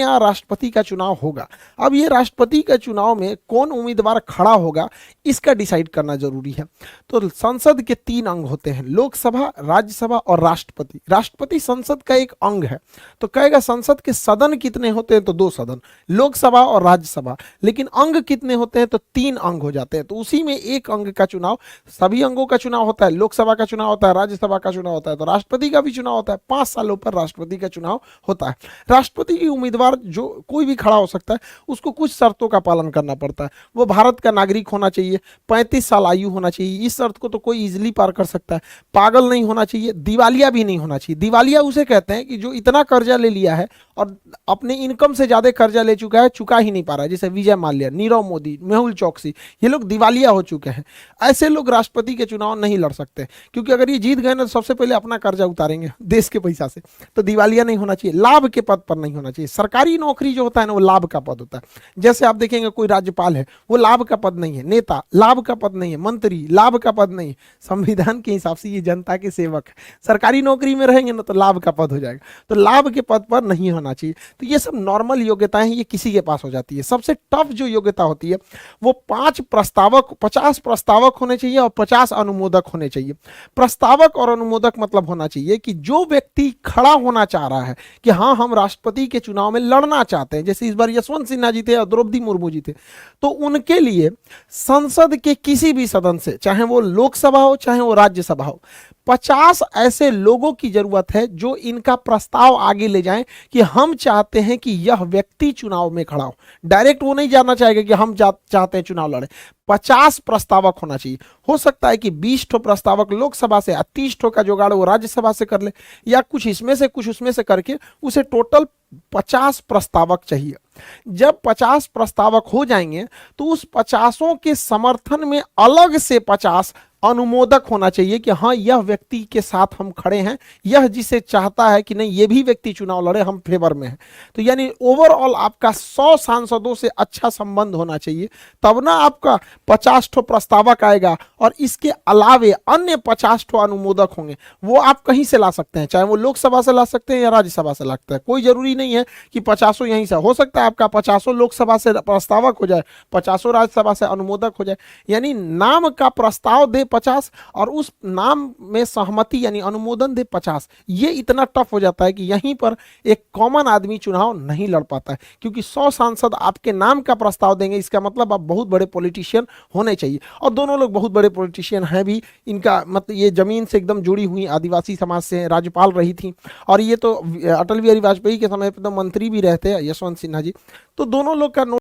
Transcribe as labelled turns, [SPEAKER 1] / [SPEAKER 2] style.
[SPEAKER 1] यहाँ राष्ट्रपति का चुनाव होगा। अब ये राष्ट्रपति के चुनाव में कौन उम्मीदवार खड़ा होगा इसका डिसाइड करना जरूरी है। तो संसद के 3 अंग होते हैं, लोकसभा, राज्यसभा और राष्ट्रपति। राष्ट्रपति संसद का एक अंग है। तो कहेगा संसद के सदन कितने होते हैं, तो 2 सदन, लोकसभा और राज्यसभा। लेकिन अंग कितने होते हैं, तो 3 अंग हो जाते हैं। तो उसी में एक अंग का चुनाव, सभी अंगों का चुनाव होता है, लोकसभा का चुनाव होता है, राज्यसभा का चुनाव होता है, तो राष्ट्रपति का भी चुनाव होता है। 5 सालों पर राष्ट्रपति का चुनाव होता है। राष्ट्रपति की उम्मीदवार जो कोई भी खड़ा हो सकता है, उसको कुछ शर्तों का पालन करना पड़ता है। वो भारत का नागरिक होना चाहिए, 35 साल आयु होना चाहिए, इस शर्त को तो कोई इजीली पार कर सकता है। पागल नहीं होना चाहिए, दिवालिया भी नहीं होना चाहिए। दिवालिया उसे कहते हैं कि जो इतना कर्जा ले लिया है और अपने इनकम से ज्यादा कर्जा ले चुका है, चुका ही नहीं पा रहा है, जैसे विजय माल्या, नीरव मोदी, मेहुल चौकसी, ये लोग दिवालिया हो चुके हैं। ऐसे लोग राष्ट्रपति के चुनाव नहीं लड़ सकते, क्योंकि अगर ये जीत गए ना तो सबसे पहले अपना कर्जा उतारेंगे देश के पैसा से। तो दिवालिया नहीं होना चाहिए, लाभ के पद पर नहीं होना चाहिए। सरकारी नौकरी जो होता है ना, वो लाभ का पद होता है। जैसे आप देखेंगे कोई राज्यपाल है, वो लाभ का पद नहीं है, नेता लाभ का पद नहीं है, मंत्री लाभ का पद नहीं है। संविधान के हिसाब से ये जनता के सेवक है। सरकारी नौकरी में रहेंगे ना तो लाभ का पद हो जाएगा, तो लाभ के पद पर नहीं होना चाहिए। तो ये सब नॉर्मल योग्यताएं हैं, ये किसी के पास हो जाती है। सबसे टफ जो योग्यता होती है वो 50 प्रस्तावक होने चाहिए और 50 अनुमोदक होने चाहिए। प्रस्तावक और अनुमोदक मतलब होना चाहिए कि जो व्यक्ति खड़ा होना चाह रहा है कि हाँ हम राष्ट्रपति के चुनाव में लड़ना चाहते हैं, जैसे इस बार यशवंत सिन्हा जी थे और द्रौपदी मुर्मू जी थे, तो उनके लिए संसद के किसी भी सदन से, चाहे वो लोकसभा हो चाहे वो राज्यसभा हो, 50 ऐसे लोगों की जरूरत है जो इनका प्रस्ताव आगे ले जाएं कि हम चाहते हैं कि यह व्यक्ति चुनाव में खड़ा हो। डायरेक्ट वो नहीं जानना चाहेगा कि हम चाहते हैं चुनाव लड़े। 50 प्रस्तावक होना चाहिए। हो सकता है कि 20 ठो प्रस्तावक लोकसभा से, 30 ठो का जुगाड़ वो राज्यसभा से कर ले, या कुछ इसमें से कुछ उसमें से करके उसे टोटल 50 प्रस्तावक चाहिए। जब 50 प्रस्तावक हो जाएंगे तो उस 50 के समर्थन में अलग से 50 अनुमोदक होना चाहिए कि हाँ यह व्यक्ति के साथ हम खड़े हैं, यह जिसे चाहता है कि नहीं ये भी व्यक्ति चुनाव लड़े, हम फेवर में हैं। तो यानी ओवरऑल आपका 100 सांसदों से अच्छा संबंध होना चाहिए, तब ना आपका 50 ठो प्रस्तावक आएगा और इसके अलावे अन्य 50 ठो अनुमोदक होंगे। वो आप कहीं से ला सकते हैं, चाहे वो लोकसभा से ला सकते हैं या राज्यसभा से ला सकते हैं। कोई जरूरी नहीं है कि 50 यहीं से, हो सकता है आपका 50 लोकसभा से प्रस्तावक हो जाए, 50 राज्यसभा से अनुमोदक हो जाए। यानी नाम का प्रस्ताव दे 50 और उस नाम में सहमति यानी अनुमोदन दे 50। ये इतना टफ हो जाता है कि यहीं पर एक कॉमन आदमी चुनाव नहीं लड़ पाता है, क्योंकि 100 सांसद आपके नाम का प्रस्ताव देंगे, इसका मतलब आप बहुत बड़े पॉलिटिशियन होने चाहिए। और दोनों लोग बहुत बड़े पॉलिटिशियन हैं भी। इनका मतलब ये जमीन से एकदम जुड़ी हुई आदिवासी समाज से राज्यपाल रही थी, और ये तो अटल बिहारी वाजपेयी के समय पर तो मंत्री भी रहते हैं यशवंत सिन्हा जी। तो दोनों लोग का